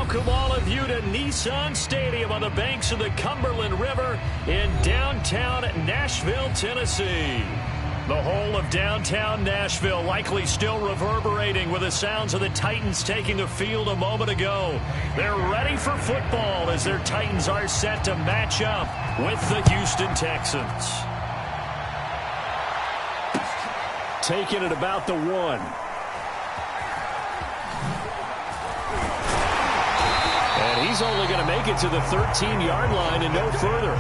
Welcome all of you to Nissan Stadium on the banks of the Cumberland River in downtown Nashville, Tennessee. The whole of downtown Nashville likely still reverberating with the sounds of the Titans taking the field a moment ago. They're ready for football as their Titans are set to match up with the Houston Texans. Taking it about the 1. And he's only going to make it to the 13-yard line and no further.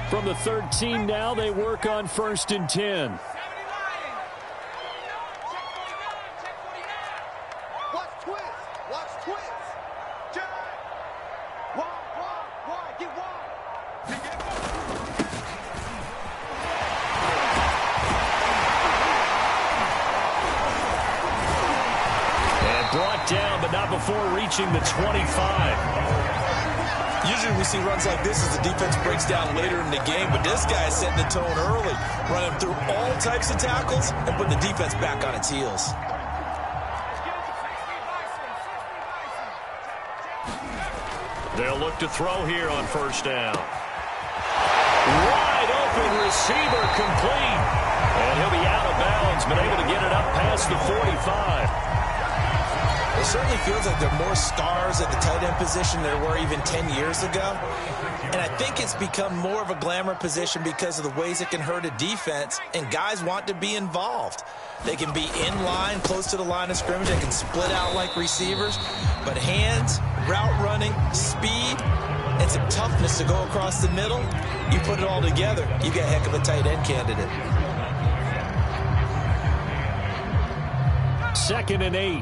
From the 13 now, they work on 1st and 10. Down, but not before reaching the 25. Usually we see runs like this as the defense breaks down later in the game, but this guy is setting the tone early, running through all types of tackles and putting the defense back on its heels. They'll look to throw here on 1st down. Wide open receiver complete. And he'll be out of bounds, but able to get it up past the 45. It certainly feels like there are more stars at the tight end position than there were even 10 years ago. And I think it's become more of a glamour position because of the ways it can hurt a defense, and guys want to be involved. They can be in line, close to the line of scrimmage. They can split out like receivers. But hands, route running, speed, and some toughness to go across the middle, you put it all together, you get a heck of a tight end candidate. 2nd and 8.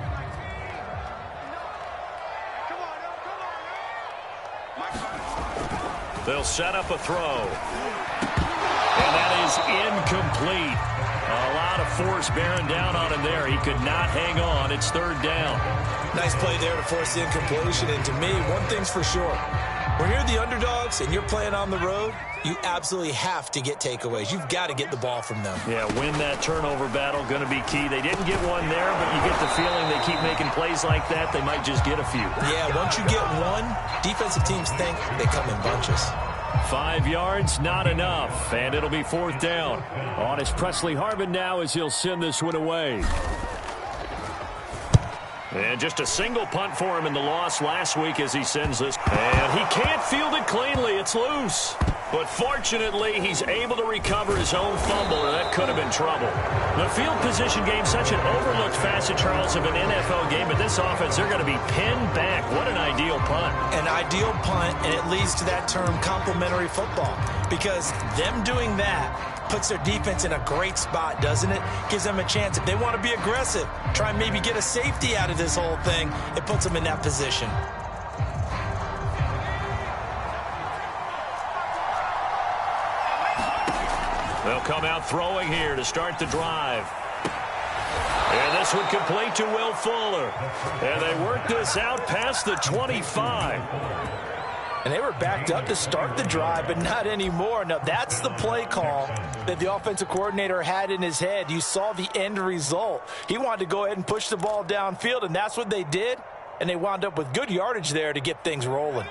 They'll set up a throw. And that is incomplete. A lot of force bearing down on him there. He could not hang on. It's 3rd down. Nice play there to force the incompletion. And to me, one thing's for sure. When you're the underdogs and you're playing on the road, you absolutely have to get takeaways. You've got to get the ball from them. Yeah, win that turnover battle, going to be key. They didn't get one there, but you get the feeling they keep making plays like that, they might just get a few. Yeah, once you get one, defensive teams think they come in bunches. 5 yards, not enough, and it'll be 4th down. On is Presley Harvin now as he'll send this one away. And just a single punt for him in the loss last week as he sends this. And he can't field it cleanly. It's loose. But fortunately, he's able to recover his own fumble, or that could have been trouble. The field position game, such an overlooked facet, Charles, of an NFL game. But this offense, they're going to be pinned back. What an ideal punt. An ideal punt, and it leads to that term complementary football. Because them doing that puts their defense in a great spot, doesn't it? Gives them a chance. If they want to be aggressive, try and maybe get a safety out of this whole thing, it puts them in that position. They'll come out throwing here to start the drive. And this one complete to Will Fuller. And they work this out past the 25. And they were backed up to start the drive, but not anymore. Now, that's the play call that the offensive coordinator had in his head. You saw the end result. He wanted to go ahead and push the ball downfield, and that's what they did. And they wound up with good yardage there to get things rolling.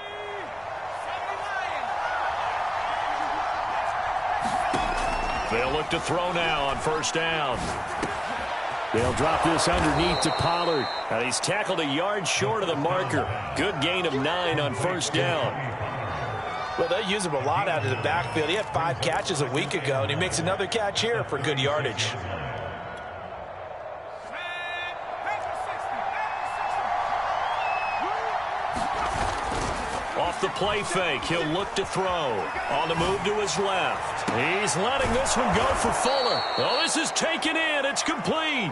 They'll look to throw now on 1st down. They'll drop this underneath to Pollard. And he's tackled a yard short of the marker. Good gain of 9 on 1st down. Well, they use him a lot out of the backfield. He had 5 catches a week ago, and he makes another catch here for good yardage. Off the play fake, he'll look to throw. On the move to his left. He's letting this one go for Fuller. Oh, this is taken in. It's complete.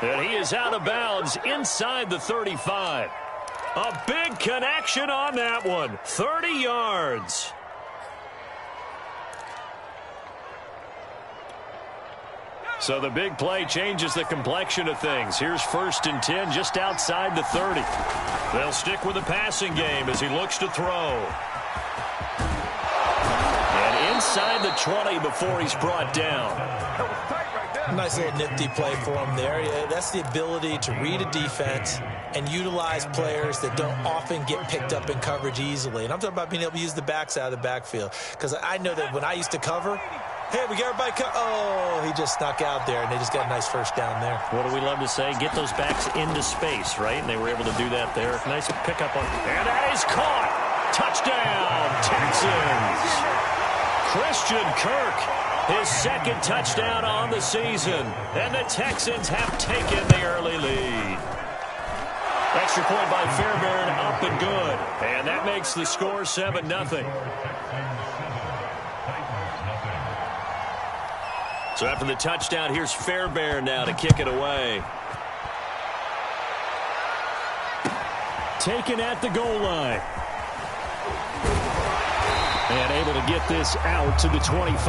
And he is out of bounds inside the 35. A big connection on that one. 30 yards. So the big play changes the complexion of things. Here's 1st and 10 just outside the 30. They'll stick with the passing game as he looks to throw. And inside the 20 before he's brought down. Nice little nifty play for him there. Yeah, that's the ability to read a defense and utilize players that don't often get picked up in coverage easily. And I'm talking about being able to use the backs out of the backfield. Because I know that when I used to cover, hey, we got everybody oh, he just snuck out there, and they just got a nice first down there. What do we love to say? Get those backs into space, right? And they were able to do that there. Nice pickup on. And that is caught. Touchdown, Texans. Christian Kirk, his 2nd touchdown on the season. And the Texans have taken the early lead. Extra point by Fairbairn, up and good. And that makes the score 7-0. So after the touchdown, here's Fairbairn now to kick it away. Taken at the goal line. And able to get this out to the 25.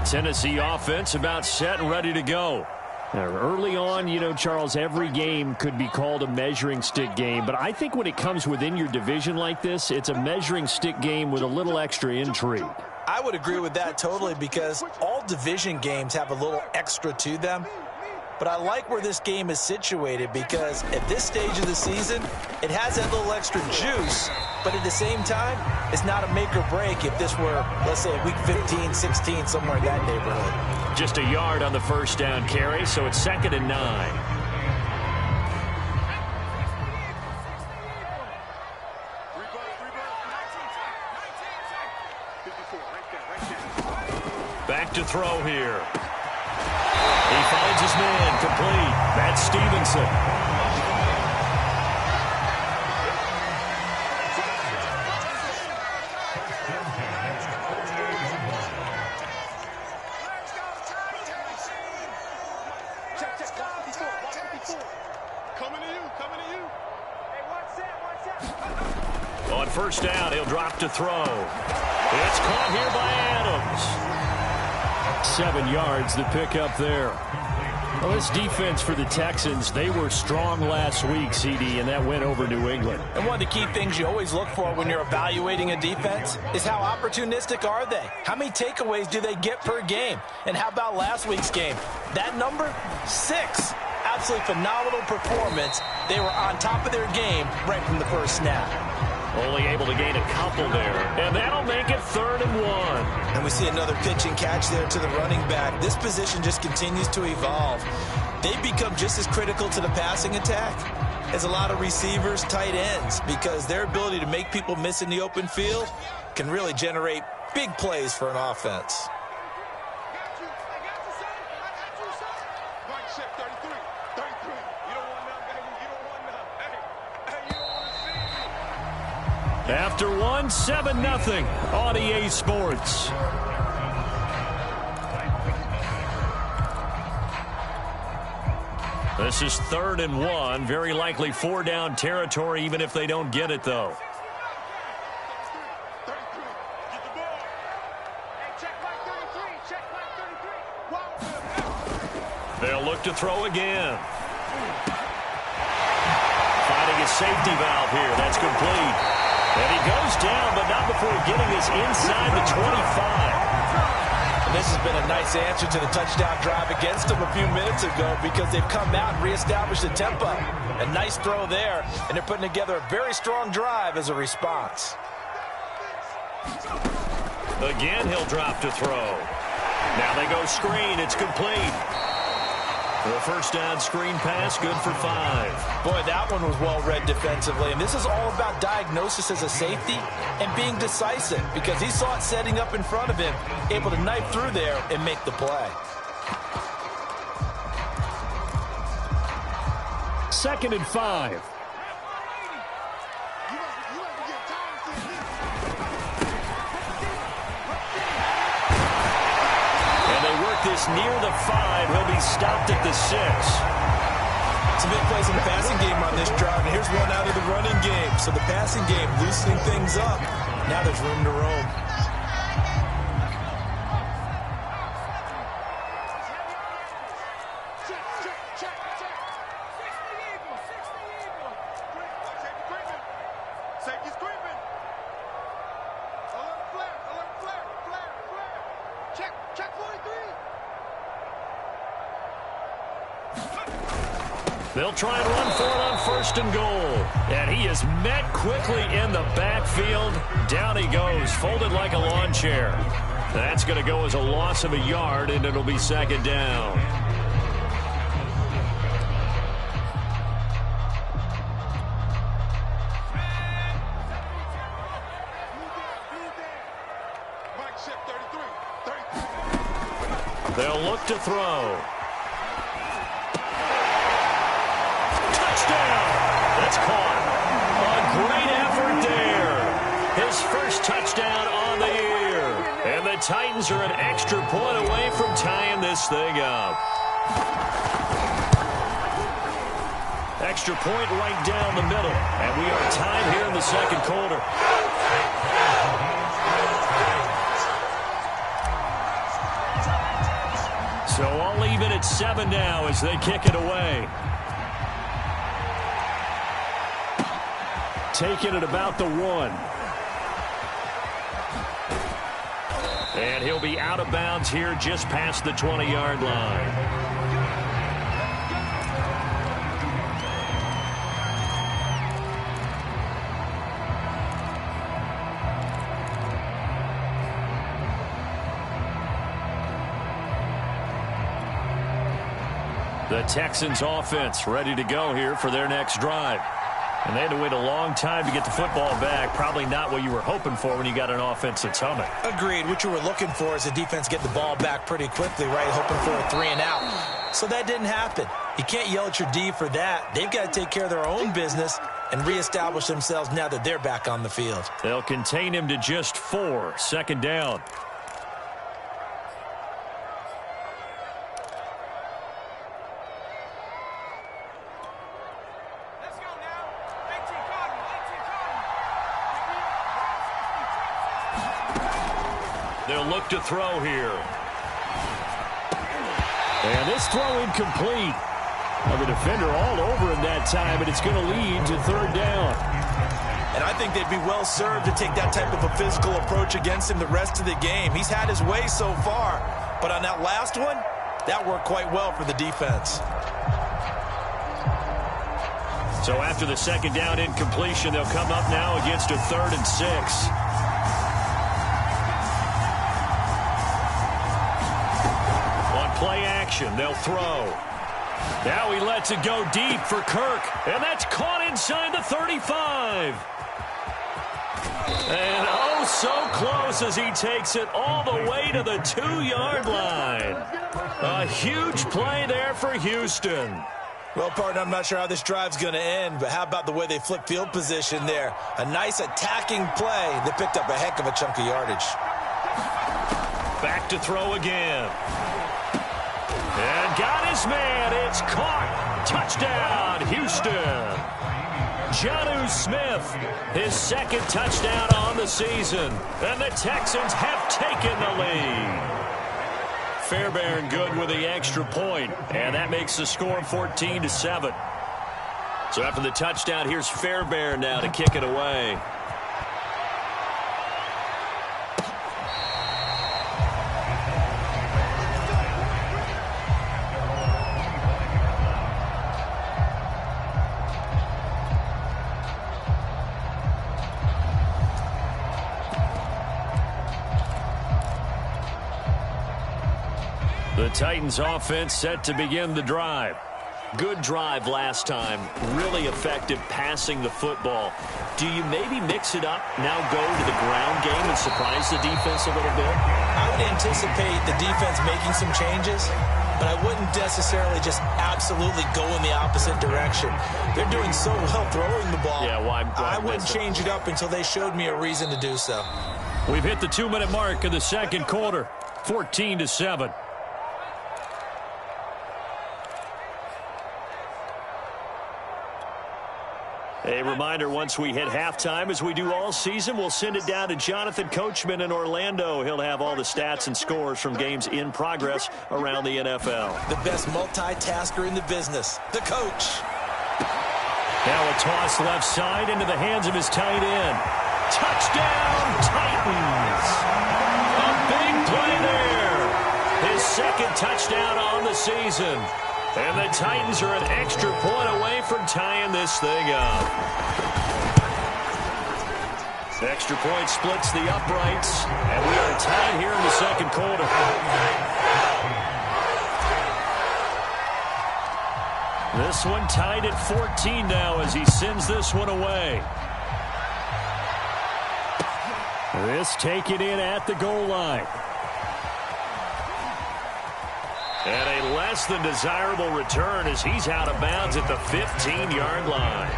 Tennessee offense about set and ready to go. Now, early on, you know, Charles, every game could be called a measuring stick game. But I think when it comes within your division like this, it's a measuring stick game with a little extra intrigue. I would agree with that totally because all division games have a little extra to them. But I like where this game is situated because at this stage of the season, it has that little extra juice. But at the same time, it's not a make or break if this were, let's say, week 15, 16, somewhere in that neighborhood. Just a yard on the first down carry, so it's 2nd and 9. Back to throw here. He finds his man complete. That's Stevenson. On first down, he'll drop to throw. It's caught here by Adams. 7 yards, the pickup there. Well, this defense for the Texans, they were strong last week, CD, and that went over New England. And one of the key things you always look for when you're evaluating a defense is how opportunistic are they? How many takeaways do they get per game? And how about last week's game? That number, 6. Absolutely phenomenal performance. They were on top of their game right from the first snap. Only able to gain a couple there. And that'll make it 3rd and 1. And we see another pitch and catch there to the running back. This position just continues to evolve. They become just as critical to the passing attack as a lot of receivers, tight ends, because their ability to make people miss in the open field can really generate big plays for an offense. After one, 7-0 on EA Sports. This is 3rd and 1. Very likely 4-down territory, even if they don't get it, though. They'll look to throw again. Finding a safety valve here. That's complete. And he goes down, but not before getting this inside the 25. And this has been a nice answer to the touchdown drive against them a few minutes ago because they've come out and reestablished the tempo. A nice throw there, and they're putting together a very strong drive as a response. Again, he'll drop to throw. Now they go screen. It's complete. The first down screen pass, good for 5. Boy, that one was well read defensively. And this is all about diagnosis as a safety and being decisive because he saw it setting up in front of him, able to knife through there and make the play. 2nd and 5. This near the 5. He'll be stopped at the 6. Some big plays in the passing game on this drive, and here's one out of the running game. So the passing game loosening things up. Now there's room to roam. They'll try and run for it on 1st and goal. And he is met quickly in the backfield. Down he goes, folded like a lawn chair. That's going to go as a loss of a yard, and it'll be 2nd down. They'll look to throw. That's caught. A great effort there. His first touchdown on the year. And the Titans are an extra point away from tying this thing up. Extra point right down the middle. And we are tied here in the 2nd quarter. So I'll leave it at 7 now as they kick it away. Taking it about the 1. And he'll be out of bounds here just past the 20-yard line. The Texans offense ready to go here for their next drive. And they had to wait a long time to get the football back. Probably not what you were hoping for when you got an offense that's humming. Agreed. What you were looking for is the defense get the ball back pretty quickly, right? Hoping for a 3 and out. So that didn't happen. You can't yell at your D for that. They've got to take care of their own business and reestablish themselves now that they're back on the field. They'll contain him to just 4. 2nd down. They'll look to throw here. And this throw incomplete. Well, the defender all over him that time, but it's going to lead to 3rd down. And I think they'd be well served to take that type of a physical approach against him the rest of the game. He's had his way so far, but on that last one, that worked quite well for the defense. So after the 2nd down incompletion, they'll come up now against a 3rd and 6. Play action. They'll throw. Now he lets it go deep for Kirk. And that's caught inside the 35. And oh, so close as he takes it all the way to the 2-yard line. A huge play there for Houston. Well, partner, I'm not sure how this drive's going to end, but how about the way they flip field position there? A nice attacking play that picked up a heck of a chunk of yardage. Back to throw again. And got his man. It's caught. Touchdown, Houston. Jonnu Smith, his 2nd touchdown on the season. And the Texans have taken the lead. Fairbairn good with the extra point. And that makes the score 14-7. So after the touchdown, here's Fairbairn now to kick it away. The Titans offense set to begin the drive. Good drive last time. Really effective passing the football. Do you maybe mix it up, now go to the ground game and surprise the defense a little bit? I would anticipate the defense making some changes, but I wouldn't necessarily just absolutely go in the opposite direction. They're doing so well throwing the ball. Yeah, why I wouldn't change it up until they showed me a reason to do so. We've hit the 2-minute mark in the 2nd quarter. 14-7. A reminder, once we hit halftime, as we do all season, we'll send it down to Jonathan Coachman in Orlando. He'll have all the stats and scores from games in progress around the NFL. The best multitasker in the business, the coach. Now a toss left side into the hands of his tight end. Touchdown, Titans. A big play there. His second touchdown on the season. And the Titans are an extra point away from tying this thing up. Extra point splits the uprights, and we are tied here in the second quarter. This one tied at 14 now as he sends this one away. This taken in at the goal line. And a less than desirable return as he's out of bounds at the 15-yard line.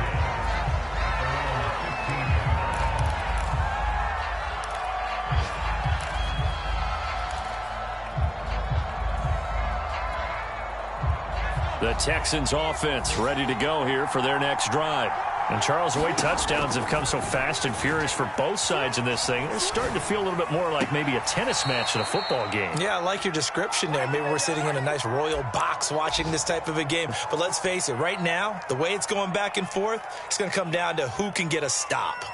The Texans offense ready to go here for their next drive. And Charles, the way touchdowns have come so fast and furious for both sides in this thing, it's starting to feel a little bit more like maybe a tennis match than a football game. Yeah, I like your description there. Maybe we're sitting in a nice royal box watching this type of a game. But let's face it, right now, the way it's going back and forth, it's going to come down to who can get a stop.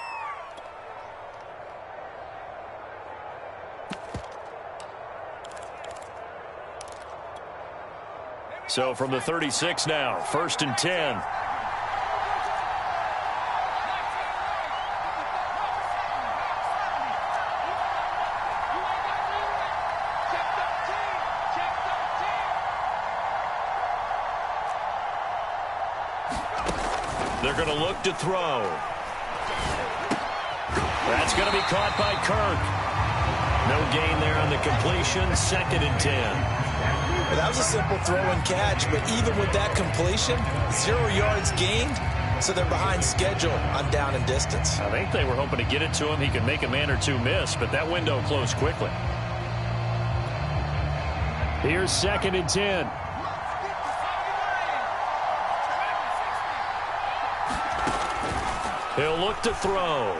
So from the 36 now, 1st and 10. They're going to look to throw. That's going to be caught by Kirk. No gain there on the completion. 2nd and 10. Well, that was a simple throw and catch, but even with that completion, 0 yards gained, so they're behind schedule on down and distance. I think they were hoping to get it to him. He could make a man or two miss, but that window closed quickly. Here's 2nd and 10. He'll look to throw.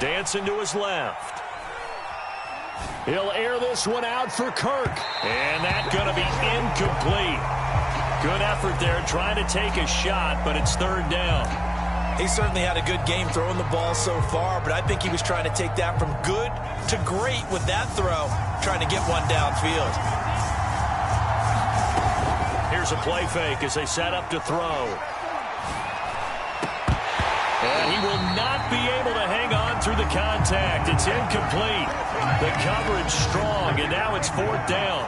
Dancing to his left. He'll air this one out for Kirk. And that's going to be incomplete. Good effort there trying to take a shot, but it's 3rd down. He certainly had a good game throwing the ball so far, but I think he was trying to take that from good to great with that throw, trying to get one downfield. Here's a play fake as they set up to throw. And he will not be able to hang on through the contact. It's incomplete. The coverage strong, and now it's 4th down.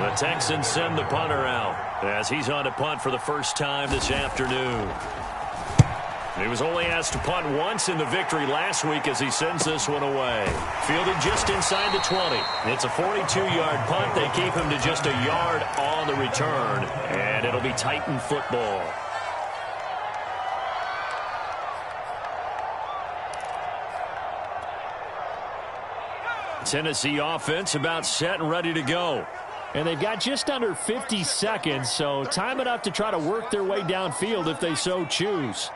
The Texans send the punter out as he's on to punt for the first time this afternoon. He was only asked to punt once in the victory last week as he sends this one away. Fielded just inside the 20. It's a 42-yard punt. They keep him to just a yard on the return, and it'll be Titan football. Tennessee offense about set and ready to go. And they've got just under 50 seconds, so time enough to try to work their way downfield if they so choose.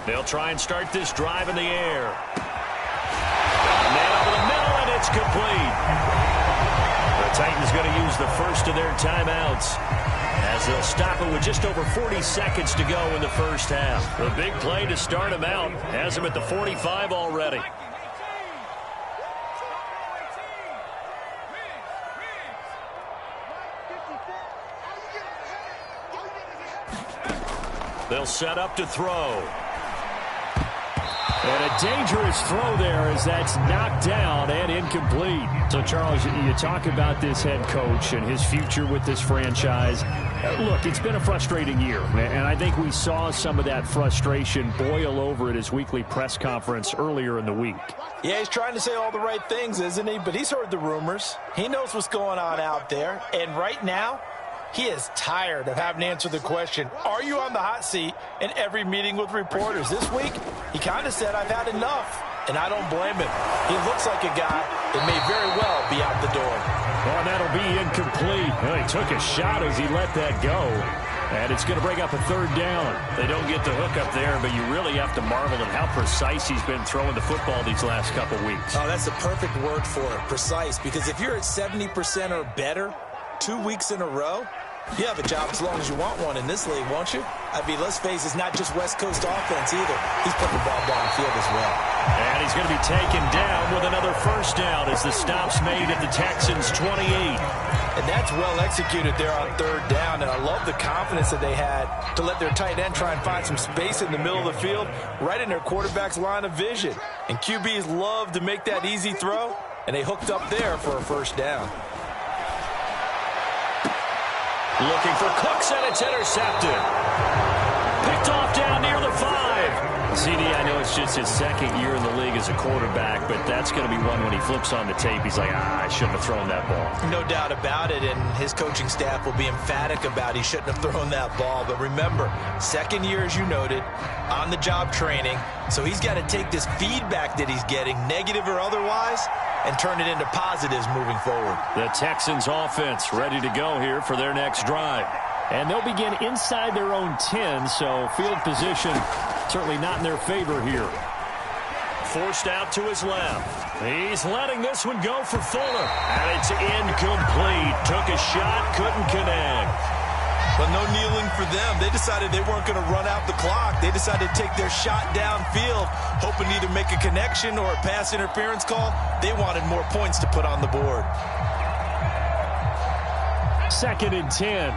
They'll try and start this drive in the air. Man over the middle, and it's complete. The Titans going to use the first of their timeouts as they'll stop it with just over 40 seconds to go in the first half. The big play to start him out has him at the 45 already. They'll set up to throw. And a dangerous throw there as that's knocked down and incomplete. So, Charles, you talk about this head coach and his future with this franchise. Look, it's been a frustrating year, and I think we saw some of that frustration boil over at his weekly press conference earlier in the week. Yeah, he's trying to say all the right things, isn't he? But he's heard the rumors. He knows what's going on out there. And right now, He is tired of having to answer the question, are you on the hot seat, in every meeting with reporters. This week, he kind of said, I've had enough, and I don't blame him. He looks like a guy that may very well be out the door. Well, that'll be incomplete. Well, he took a shot as he let that go. And it's going to bring up a third down. They don't get the hook up there, but you really have to marvel at how precise he's been throwing the football these last couple weeks. Oh, that's the perfect word for it, precise. Because if you're at 70% or better 2 weeks in a row, you have a job as long as you want one in this league, won't you? I mean, let's face it, it's not just West Coast offense either. He's putting the ball downfield as well. And he's going to be taken down with another first down as the stop's made at the Texans' 28. And that's well executed there on third down. And I love the confidence that they had to let their tight end try and find some space in the middle of the field, right in their quarterback's line of vision. And QBs love to make that easy throw, and they hooked up there for a first down. Looking for Cooks, and it's intercepted. Picked off down near the 5. CD, I know it's just his second year in the league as a quarterback, but that's going to be one when he flips on the tape. He's like, I shouldn't have thrown that ball. No doubt about it, and his coaching staff will be emphatic about he shouldn't have thrown that ball. But remember, second year, as you noted, on-the-job training, so he's got to take this feedback that he's getting, negative or otherwise, and turn it into positives moving forward. The Texans offense ready to go here for their next drive. And they'll begin inside their own 10, so field position certainly not in their favor here. Forced out to his left. He's letting this one go for Fuller. And it's incomplete. Took a shot, couldn't connect. But no kneeling for them. They decided they weren't going to run out the clock. They decided to take their shot downfield, hoping to either make a connection or a pass interference call. They wanted more points to put on the board. 2nd and 10.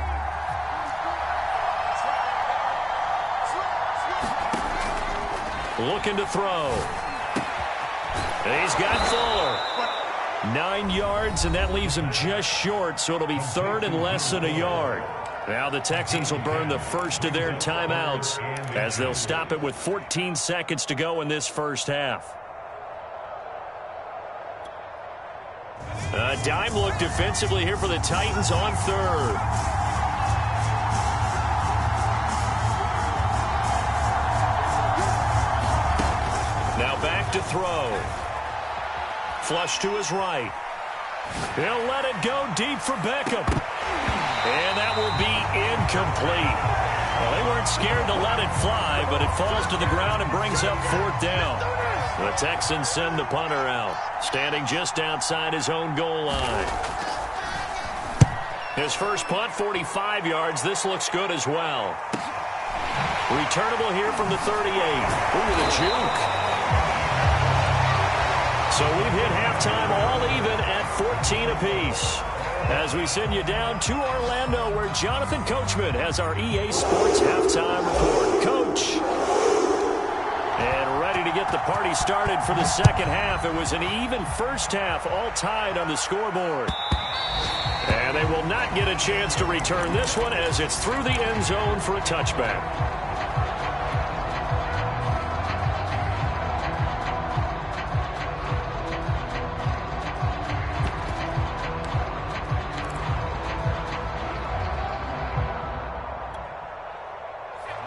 Looking to throw. He's got Fuller. 9 yards, and that leaves him just short, so it'll be 3rd and less than a yard. Now the Texans will burn the first of their timeouts as they'll stop it with 14 seconds to go in this first half. A dime look defensively here for the Titans on 3rd. Now back to throw. Flush to his right. He'll let it go deep for Beckham. And that will be incomplete. Well, they weren't scared to let it fly, but it falls to the ground and brings up 4th down. The Texans send the punter out, standing just outside his own goal line. His first punt, 45 yards. This looks good as well. Returnable here from the 38. Ooh, the juke. So we've hit halftime all even at 14 apiece. As we send you down to Orlando, where Jonathan Coachman has our EA Sports halftime report. Coach. And ready to get the party started for the second half. It was an even first half, all tied on the scoreboard. And they will not get a chance to return this one as it's through the end zone for a touchback.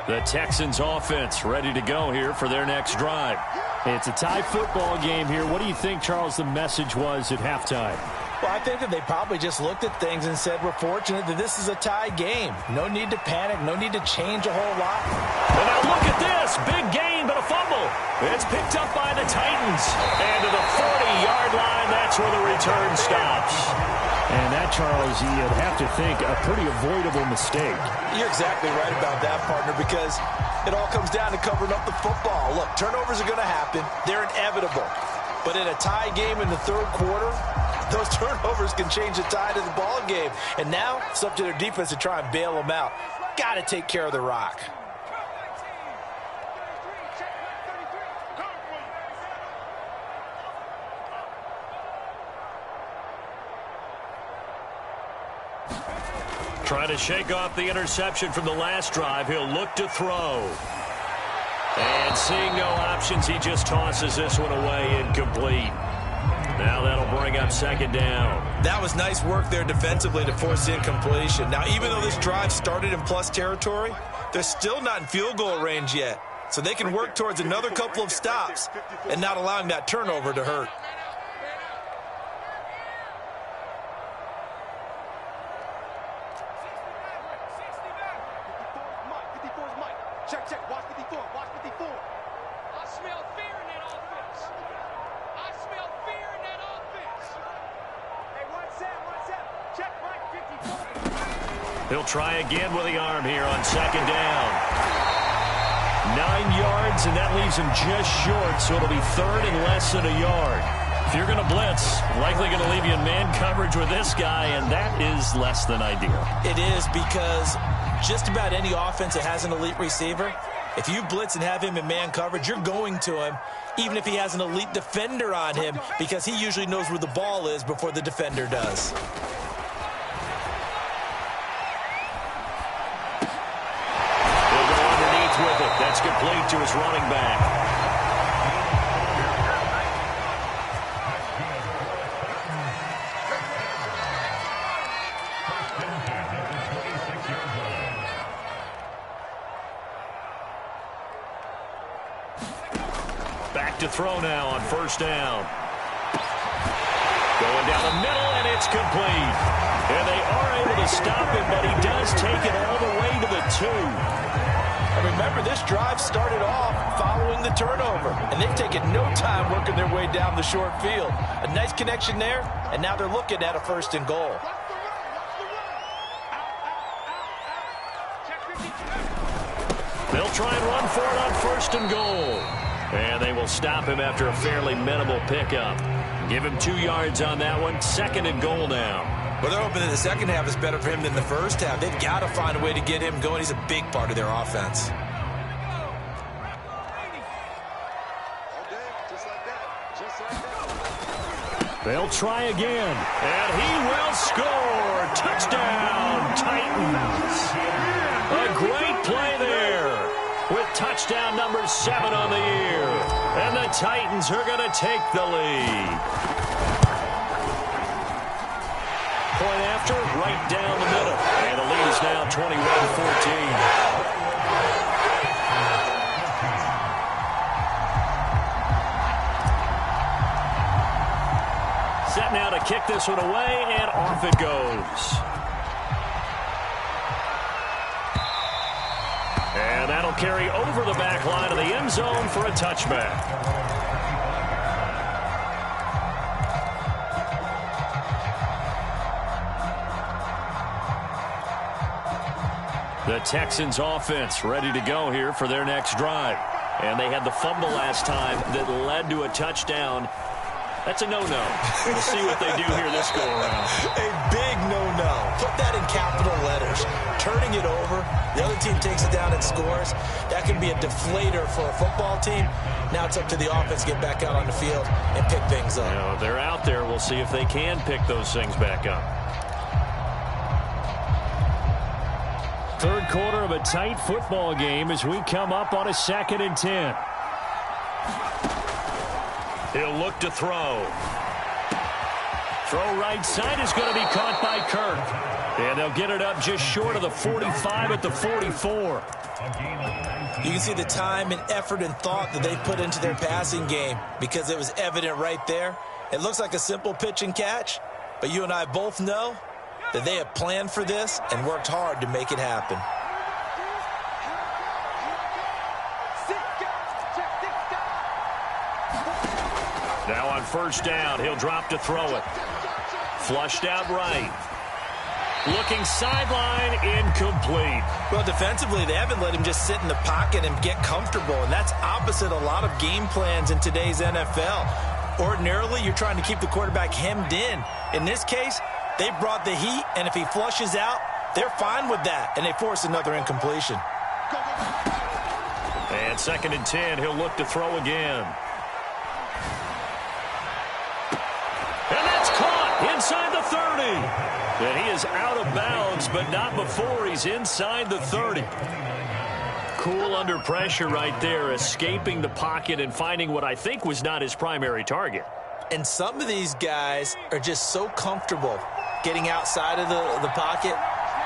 The Texans offense ready to go here for their next drive. It's a tie football game here. What do you think, Charles, the message was at halftime? Well, I think that they probably just looked at things and said, we're fortunate that this is a tie game. No need to panic. No need to change a whole lot. And now look at this. Big gain, but a fumble. It's picked up by the Titans. And to the 40-yard line, that's where the return stops. And that, Charles, you'd have to think a pretty avoidable mistake. You're exactly right about that, partner, because it all comes down to covering up the football. Look, turnovers are going to happen. They're inevitable. But in a tie game in the third quarter, those turnovers can change the tide of the ball game. And now it's up to their defense to try and bail them out. Got to take care of the rock. Trying to shake off the interception from the last drive. He'll look to throw. And seeing no options, he just tosses this one away incomplete. Now that'll bring up second down. That was nice work there defensively to force the incompletion. Now, even though this drive started in plus territory, they're still not in field goal range yet. So they can work towards another couple of stops and not allowing that turnover to hurt. Check. Watch 54. Watch 54. I smell fear in that offense. I smell fear in that offense. Hey, one set. Check right 54. He'll try again with the arm here on second down. 9 yards, and that leaves him just short, so it'll be third and less than a yard. If you're going to blitz, likely going to leave you in man coverage with this guy, and that is less than ideal. It is, because just about any offense that has an elite receiver, if you blitz and have him in man coverage, you're going to him, even if he has an elite defender on him, because he usually knows where the ball is before the defender does. He'll go underneath with it. That's complete to his running back. To throw now on first down. Going down the middle, and it's complete. And they are able to stop him, but he does take it all the way to the 2. And remember, this drive started off following the turnover, and they've taken no time working their way down the short field. A nice connection there, and now they're looking at a first and goal. They'll try and run for it on first and goal. And they will stop him after a fairly minimal pickup. Give him 2 yards on that one. Second and goal now. Well, they're hoping that the second half is better for him than the first half. They've got to find a way to get him going. He's a big part of their offense. They'll try again. And he will score. Touchdown, Titans. A great play there, with touchdown number 7 on the year. And the Titans are going to take the lead. Point after, right down the middle. And the lead is now 21-14. Set now to kick this one away, and off it goes. And that'll carry over the back line of the end zone for a touchback. The Texans offense ready to go here for their next drive. And they had the fumble last time that led to a touchdown. That's a no-no. We'll see what they do here this go-around. A big no-no. Put that in capital letters. Turning it over, the other team takes it down and scores. That can be a deflator for a football team. Now it's up to the offense to get back out on the field and pick things up. You know, they're out there. We'll see if they can pick those things back up. Third quarter of a tight football game as we come up on a 2nd and 10. He'll look to throw. Throw right side is going to be caught by Kirk. And they'll get it up just short of the 45 at the 44. You can see the time and effort and thought that they put into their passing game, because it was evident right there. It looks like a simple pitch and catch, but you and I both know that they have planned for this and worked hard to make it happen. Now on first down, he'll drop to throw it. Flushed out right. Looking sideline, incomplete. Well, defensively, they haven't let him just sit in the pocket and get comfortable, and that's opposite a lot of game plans in today's NFL. Ordinarily, you're trying to keep the quarterback hemmed in. In this case, they brought the heat, and if he flushes out, they're fine with that, and they force another incompletion. And 2nd and 10, he'll look to throw again. And that's caught inside the 30. And he is out of bounds, but not before he's inside the 30. Cool under pressure right there, escaping the pocket and finding what I think was not his primary target. And some of these guys are just so comfortable getting outside of the pocket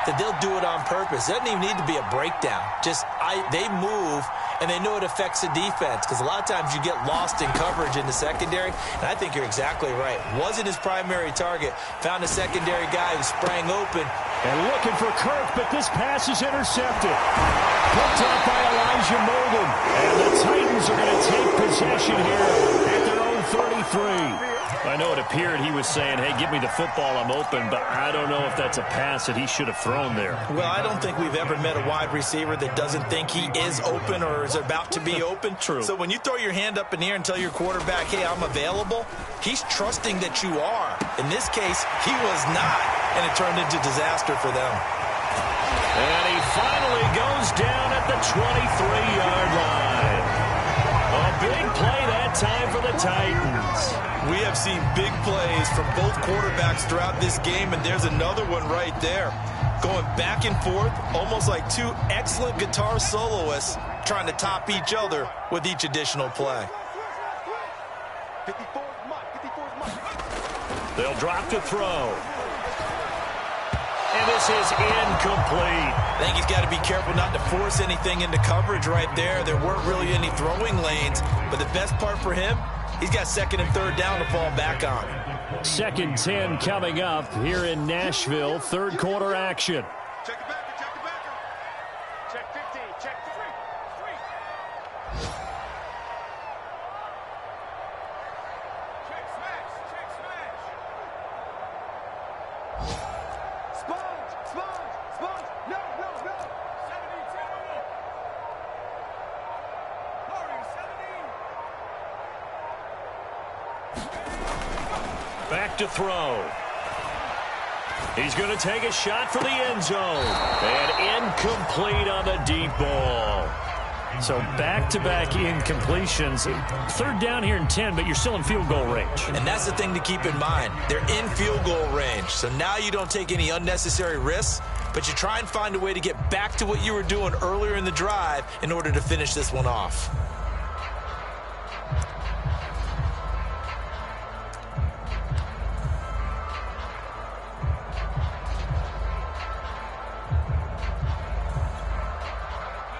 that they'll do it on purpose. It doesn't even need to be a breakdown. They move, and they know it affects the defense, because a lot of times you get lost in coverage in the secondary, and I think you're exactly right. Wasn't his primary target. Found a secondary guy who sprang open. And looking for Kirk, but this pass is intercepted. Picked up by Elijah Molden. And the Titans are going to take possession here at their own 33. I know it appeared he was saying, hey, give me the football, I'm open, but I don't know if that's a pass that he should have thrown there. Well, I don't think we've ever met a wide receiver that doesn't think he is open or is about to be open. True. So when you throw your hand up in the air and tell your quarterback, hey, I'm available, he's trusting that you are. In this case, he was not, and it turned into disaster for them. And he finally goes down at the 23-yard line. A big play that time for the Titans. We have seen big plays from both quarterbacks throughout this game, and there's another one right there. Going back and forth, almost like two excellent guitar soloists trying to top each other with each additional play. They'll drop to throw. And this is incomplete. I think he's got to be careful not to force anything into coverage right there. There weren't really any throwing lanes, but the best part for him, he's got second and third down to fall back on. 2nd and 10 coming up here in Nashville. Third quarter action. Check the backer, check the backer. Check 15, check 3. Check smash, check smash. Sponge, sponge, sponge. No, no, no. 72. Hurry, 17. Back to throw. He's going to take a shot for the end zone. And incomplete on the deep ball. So back-to-back incompletions. Third down here and 10, but you're still in field goal range. And that's the thing to keep in mind. They're in field goal range. So now you don't take any unnecessary risks, but you try and find a way to get back to what you were doing earlier in the drive in order to finish this one off.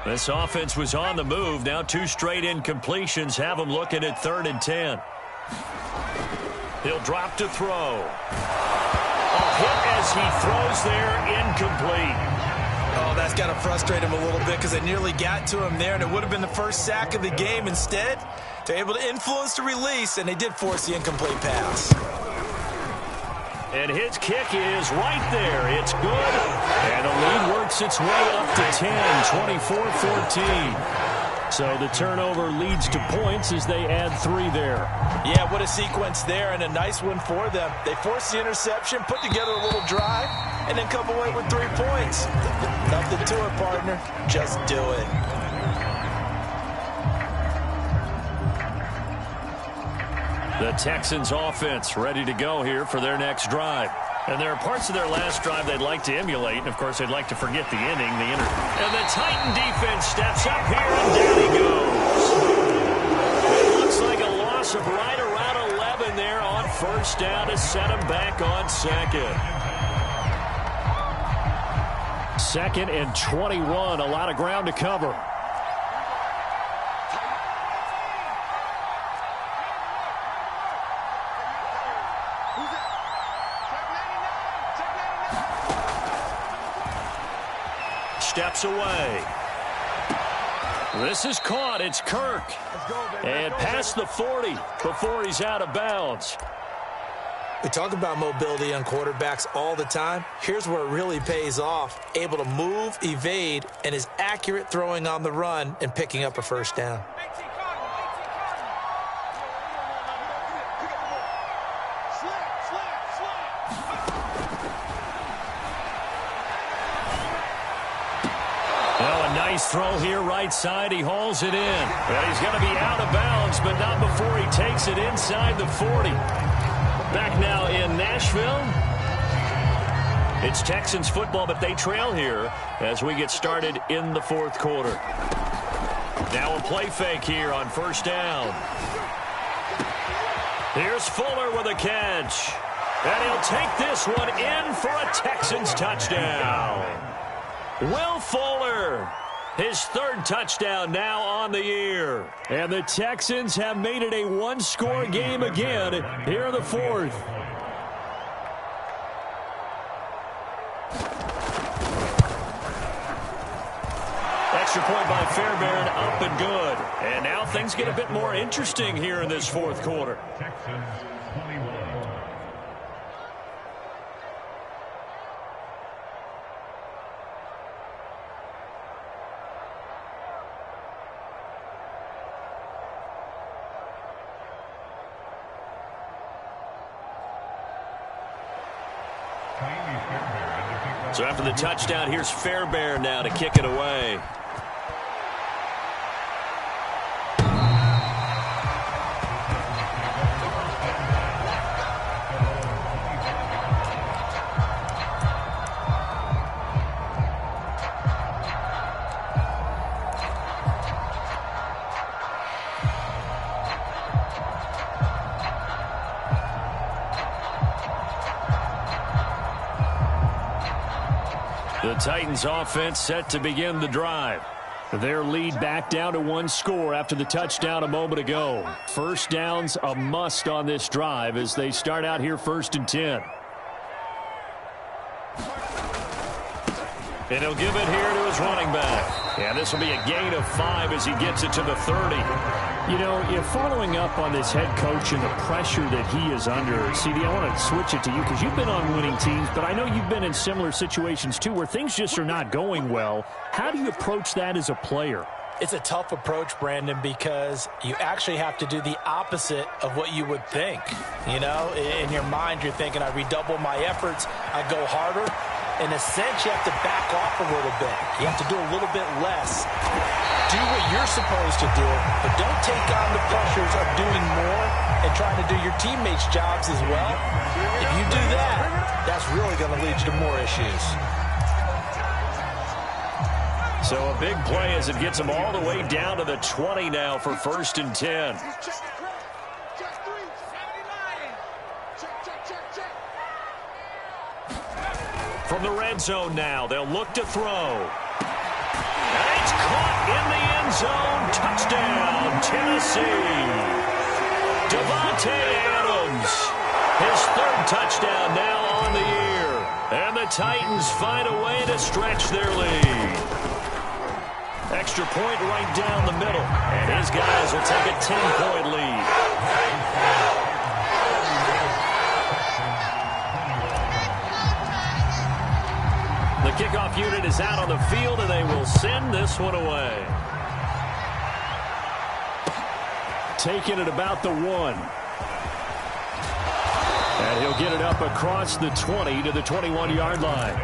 This offense was on the move. Now 2 straight incompletions have them looking at 3rd and 10. He'll drop to throw. A hit as he throws there, incomplete. Oh, that's got to frustrate him a little bit because they nearly got to him there, and it would have been the first sack of the game. Instead, they're able to influence the release, and they did force the incomplete pass. And his kick is right there. It's good. And the lead works its way up to 10, 24-14. So the turnover leads to points as they add 3 there. Yeah, what a sequence there, and a nice one for them. They forced the interception, put together a little drive, and then come away with 3 points. Nothing to it, partner. Just do it. The Texans offense ready to go here for their next drive. And there are parts of their last drive they'd like to emulate. And, of course, they'd like to forget the inning. And the Titan defense steps up here, and down he goes. It looks like a loss of right around 11 there on first down to set him back on second. 2nd and 21, a lot of ground to cover. Steps away. This is caught. It's Kirk. And past the 40 before he's out of bounds. We talk about mobility on quarterbacks all the time. Here's where it really pays off. Able to move, evade, and is accurate throwing on the run and picking up a first down. Nice throw here, right side. He hauls it in. And he's going to be out of bounds, but not before he takes it inside the 40. Back now in Nashville. It's Texans football, but they trail here as we get started in the 4th quarter. Now a play fake here on first down. Here's Fuller with a catch. And he'll take this one in for a Texans touchdown. Will Fuller, his third touchdown now on the year. And the Texans have made it a one-score game again here in the fourth. Extra point by Fairbairn, up and good. And now things get a bit more interesting here in this fourth quarter. Texans 21. So after the touchdown, here's Fairbairn now to kick it away. The Titans offense set to begin the drive. Their lead back down to one score after the touchdown a moment ago. First down's a must on this drive as they start out here 1st and 10. And he'll give it here to his running back. And this will be a gain of 5 as he gets it to the 30. You know, you're following up on this head coach and the pressure that he is under. CD, I want to switch it to you because you've been on winning teams, but I know you've been in similar situations too where things just are not going well. How do you approach that as a player? It's a tough approach, Brandon, because you actually have to do the opposite of what you would think. You know, in your mind, you're thinking, I redouble my efforts, I go harder. In a sense, you have to back off a little bit. You have to do a little bit less. Do what you're supposed to do, but don't take on the pressures of doing more and trying to do your teammates' jobs as well. If you do that, that's really going to lead you to more issues. So a big play as it gets them all the way down to the 20 now for 1st and 10. From the red zone now, they'll look to throw. And it's caught in the end zone. Touchdown, Tennessee. Davante Adams, his 3rd touchdown now on the year. And the Titans find a way to stretch their lead. Extra point right down the middle. And his guys will take a 10-point lead. The kickoff unit is out on the field, and they will send this one away. Taking it about the 1. And he'll get it up across the 20 to the 21-yard line.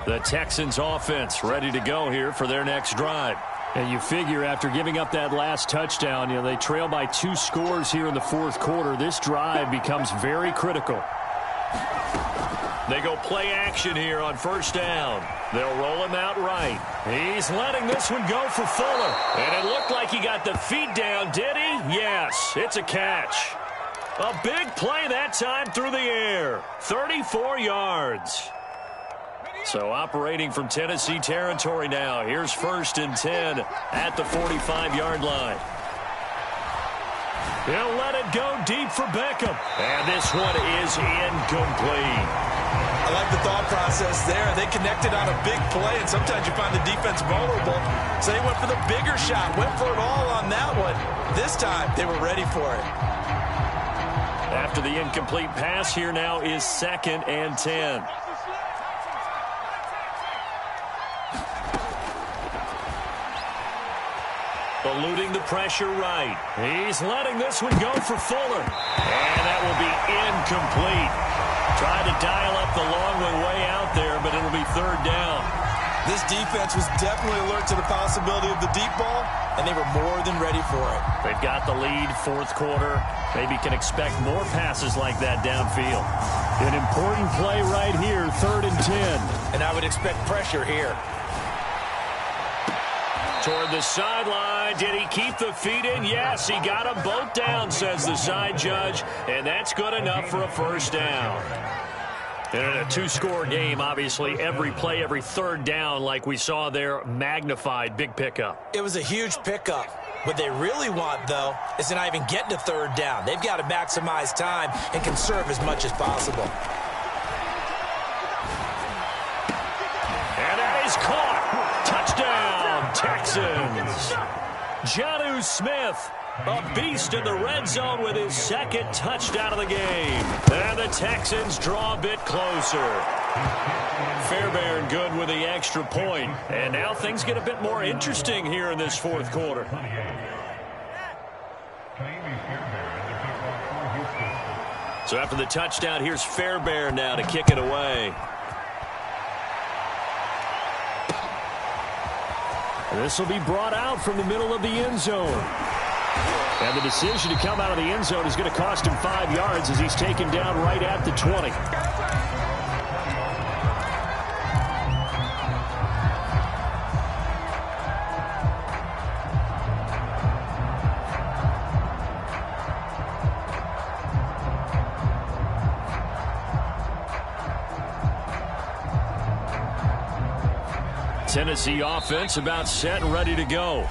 The Texans offense ready to go here for their next drive. And you figure after giving up that last touchdown, you know, they trail by 2 scores here in the fourth quarter. This drive becomes very critical. They go play action here on 1st down. They'll roll him out right. He's letting this one go for Fuller. And it looked like he got the feet down, did he? Yes, it's a catch. A big play that time through the air. 34 yards. So operating from Tennessee territory now. Here's 1st and 10 at the 45-yard line. He'll let it go deep for Beckham. And this one is incomplete. I like the thought process there. They connected on a big play, and sometimes you find the defense vulnerable. So they went for the bigger shot, went for it all on that one. This time, they were ready for it. After the incomplete pass, here now is 2nd and 10. Eluding the pressure right. He's letting this one go for Fuller. And that will be incomplete. Tried to dial up the long way out there, but it'll be 3rd down. This defense was definitely alert to the possibility of the deep ball, and they were more than ready for it. They've got the lead, fourth quarter. Maybe can expect more passes like that downfield. An important play right here, 3rd and 10. And I would expect pressure here. Toward the sideline. Did he keep the feet in? Yes, he got them both down, says the side judge. And that's good enough for a first down. And in a 2-score game, obviously, every play, every 3rd down, like we saw there, magnified. Big pickup. It was a huge pickup. What they really want, though, is to not even get to 3rd down. They've got to maximize time and conserve as much as possible. And that is caught. Touchdown, Texans. Jonnu Smith, a beast in the red zone with his 2nd touchdown of the game. And the Texans draw a bit closer. Fairbairn good with the extra point. And now things get a bit more interesting here in this 4th quarter. So after the touchdown, here's Fairbairn now to kick it away. This will be brought out from the middle of the end zone. And the decision to come out of the end zone is going to cost him 5 yards as he's taken down right at the 20. Tennessee offense about set and ready to go.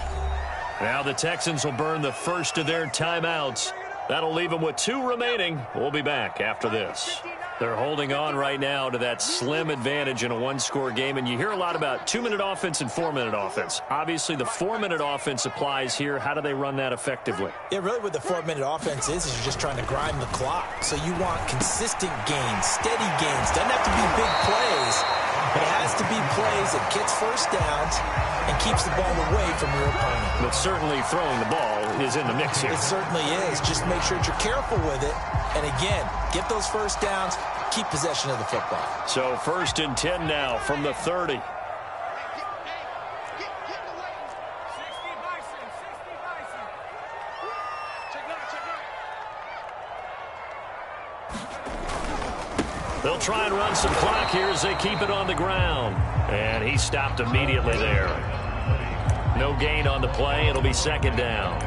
Now the Texans will burn the first of their timeouts. That'll leave them with 2 remaining. We'll be back after this. They're holding on right now to that slim advantage in a 1-score game, and you hear a lot about 2-minute offense and 4-minute offense. Obviously, the 4-minute offense applies here. How do they run that effectively? Yeah, really what the 4-minute offense is you're just trying to grind the clock. So you want consistent gains, steady gains. Doesn't have to be big plays, but it has to be plays that gets first downs and keeps the ball away from your opponent. But certainly throwing the ball is in the mix here. It certainly is. Just make sure that you're careful with it. And again, get those first downs, keep possession of the football. So 1st and 10 now from the 30. They'll try and run some clock here as they keep it on the ground. And he stopped immediately there. No gain on the play. It'll be 2nd down.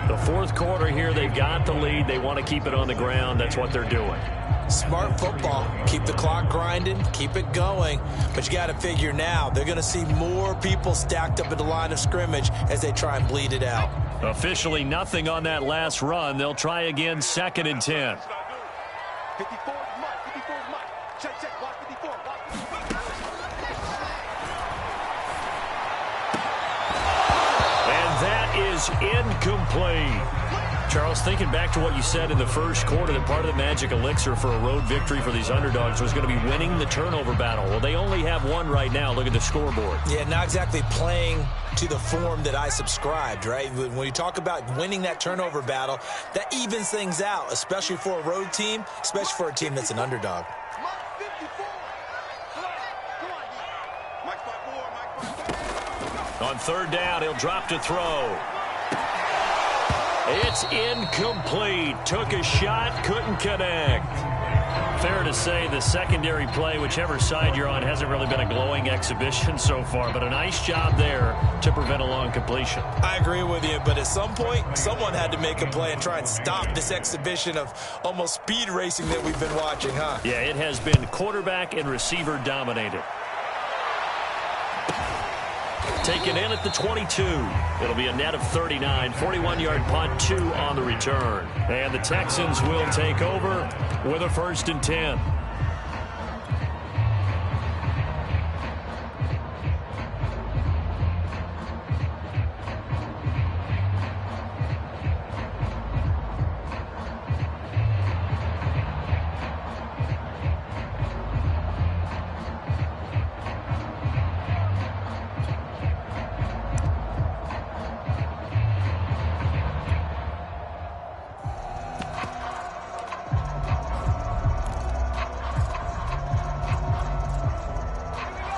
The 4th quarter here, they've got the lead. They want to keep it on the ground. That's what they're doing. Smart football. Keep the clock grinding. Keep it going. But you got to figure now, they're going to see more people stacked up at the line of scrimmage as they try and bleed it out. Officially nothing on that last run. They'll try again, 2nd and 10. 54 is Mike. 54 is Mike. Check. Watch 54. Watch 54. And that is incomplete. Charles, thinking back to what you said in the 1st quarter, that part of the magic elixir for a road victory for these underdogs was going to be winning the turnover battle. Well, they only have one right now. Look at the scoreboard. Yeah, not exactly playing to the form that I subscribed, right? When you talk about winning that turnover battle, that evens things out, especially for a road team, especially for a team that's an underdog. Mike 54. Come on. Mike 54. On 3rd down, he'll drop to throw. It's incomplete. Took a shot, couldn't connect. Fair to say the secondary play, whichever side you're on, hasn't really been a glowing exhibition so far, but a nice job there to prevent a long completion. I agree with you, but at some point, someone had to make a play and try and stop this exhibition of almost speed racing that we've been watching, huh? Yeah, it has been quarterback and receiver dominated. Taken in at the 22. It'll be a net of 39. 41-yard punt, 2 on the return. And the Texans will take over with a 1st and 10.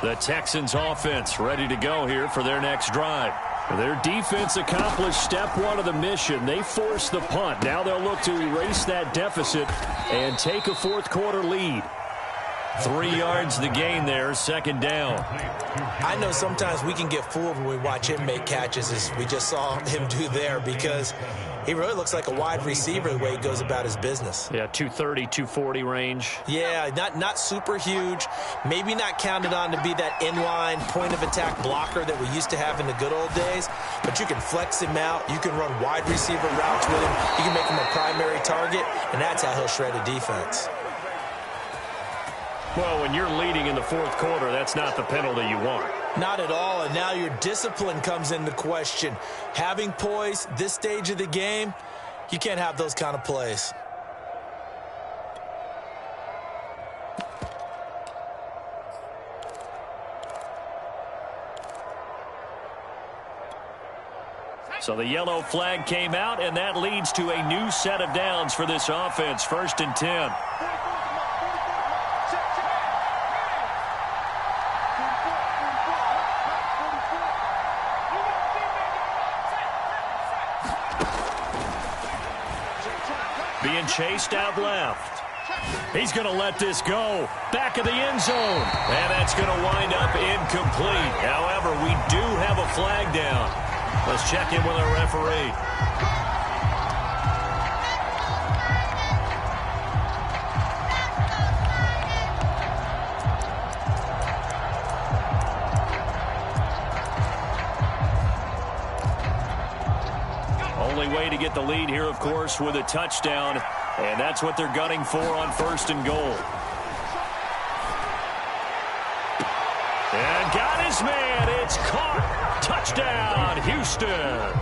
The Texans offense ready to go here for their next drive. Their defense accomplished step one of the mission. They forced the punt. Now they'll look to erase that deficit and take a fourth-quarter lead. 3 yards the gain there, second down. I know sometimes we can get fooled when we watch him make catches, as we just saw him do there, because he really looks like a wide receiver the way he goes about his business. Yeah, 230, 240 range. Yeah, not super huge. Maybe not counted on to be that inline point-of-attack blocker that we used to have in the good old days, but you can flex him out. You can run wide receiver routes with him. You can make him a primary target, and that's how he'll shred a defense. Well, when you're leading in the fourth quarter, that's not the penalty you want. Not at all, and now your discipline comes into question. Having poise this stage of the game, you can't have those kind of plays. So the yellow flag came out, and that leads to a new set of downs for this offense. 1st and 10. Being chased out left. He's going to let this go. Back of the end zone. And that's going to wind up incomplete. However, we do have a flag down. Let's check in with our referee. Only way to get the lead here, of course, with a touchdown. And that's what they're gunning for on 1st and goal. And got his man. It's caught. Touchdown, Houston.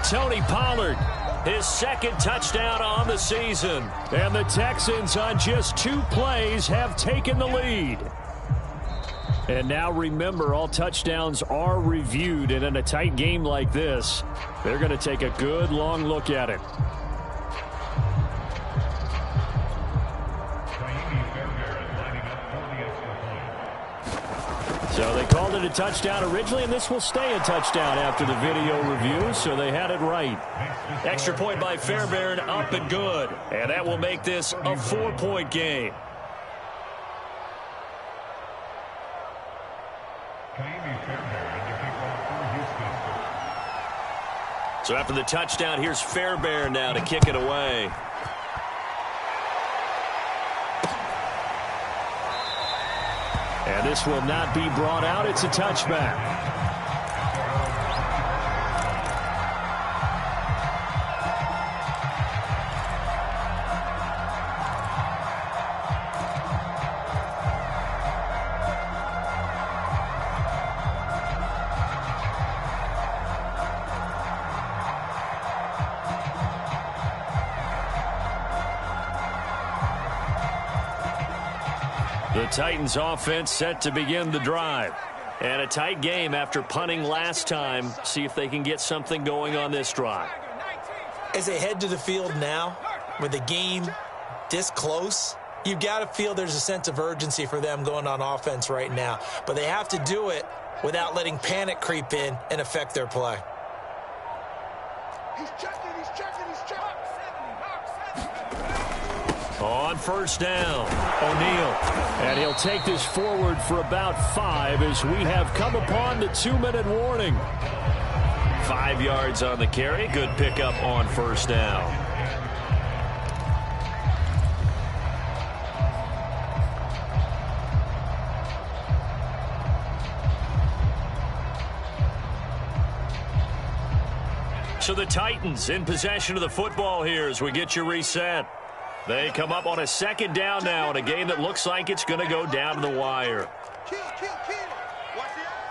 Tony Pollard, his 2nd touchdown on the season. And the Texans, on just 2 plays, have taken the lead. And now remember, all touchdowns are reviewed. And in a tight game like this, they're going to take a good long look at it. So they called it a touchdown originally, and this will stay a touchdown after the video review, so they had it right. Extra point by Fairbairn, up and good. And that will make this a 4-point game. So after the touchdown, here's Fairbairn now to kick it away. And this will not be brought out. It's a touchback. The Titans offense set to begin the drive. And a tight game after punting last time. See if they can get something going on this drive. As they head to the field now, with the game this close, you've got to feel there's a sense of urgency for them going on offense right now. But they have to do it without letting panic creep in and affect their play. He's checking, he's checking, he's checking. On 1st down, O'Neal. And he'll take this forward for about 5 as we have come upon the 2-minute warning. 5 yards on the carry. Good pickup on 1st down. So the Titans in possession of the football here as we get you reset. They come up on a 2nd down now in a game that looks like it's going to go down to the wire. Kill, kill, kill. Watch the eye.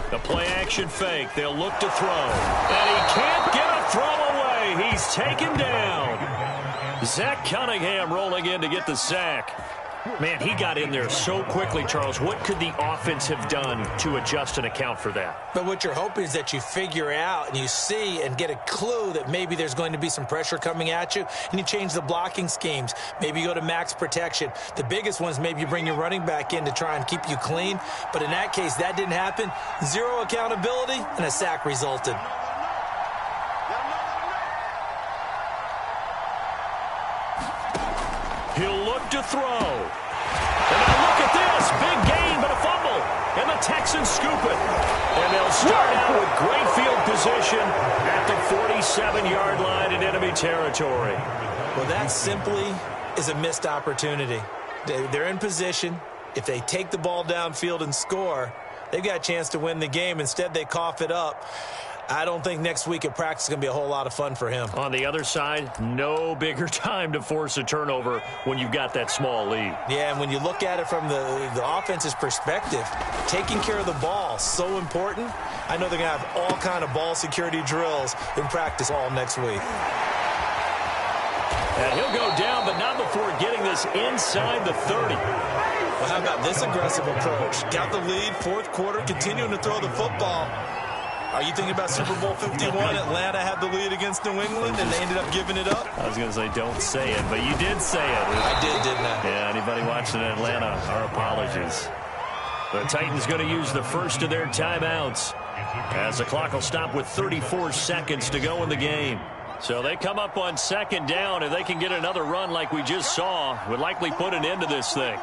The play action fake. They'll look to throw. And he can't get a throw away. He's taken down. Zach Cunningham rolling in to get the sack. Man, he got in there so quickly, Charles. What could the offense have done to adjust and account for that? But what you're hoping is that you figure out and you see and get a clue that maybe there's going to be some pressure coming at you, and you change the blocking schemes. Maybe you go to max protection. The biggest ones, maybe you bring your running back in to try and keep you clean. But in that case, that didn't happen. Zero accountability, and a sack resulted. He'll look to throw. And now look at this. Big gain, but a fumble. And the Texans scoop it. And they'll start out with great field position at the 47-yard line in enemy territory. Well, that simply is a missed opportunity. They're in position. If they take the ball downfield and score, they've got a chance to win the game. Instead, they cough it up. I don't think next week at practice is going to be a whole lot of fun for him. On the other side, no bigger time to force a turnover when you've got that small lead. Yeah, and when you look at it from the offense's perspective, taking care of the ball, so important. I know they're going to have all kind of ball security drills in practice all next week. And he'll go down, but not before getting this inside the 30. Well, how about this aggressive approach? Got the lead, fourth quarter, continuing to throw the football. Are you thinking about Super Bowl 51? Atlanta had the lead against New England, and they ended up giving it up? I was going to say, don't say it, but you did say it. I did, didn't I? Yeah, anybody watching in Atlanta, our apologies. The Titans going to use the first of their timeouts, as the clock will stop with 34 seconds to go in the game. So they come up on second down, and they can get another run like we just saw. Would likely put an end to this thing.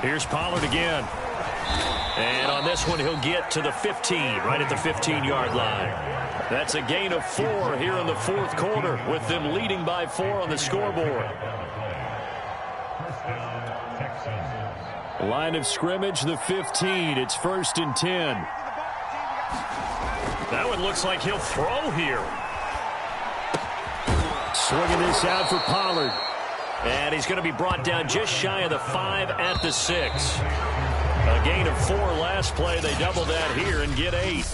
Here's Pollard again. And on this one, he'll get to the 15, right at the 15-yard line. That's a gain of 4 here in the fourth quarter, with them leading by 4 on the scoreboard. Line of scrimmage, the 15. It's 1st and 10. That one looks like he'll throw here. Swinging this out for Pollard. And he's going to be brought down just shy of the 5 at the 6. A gain of 4 last play. They double that here and get 8.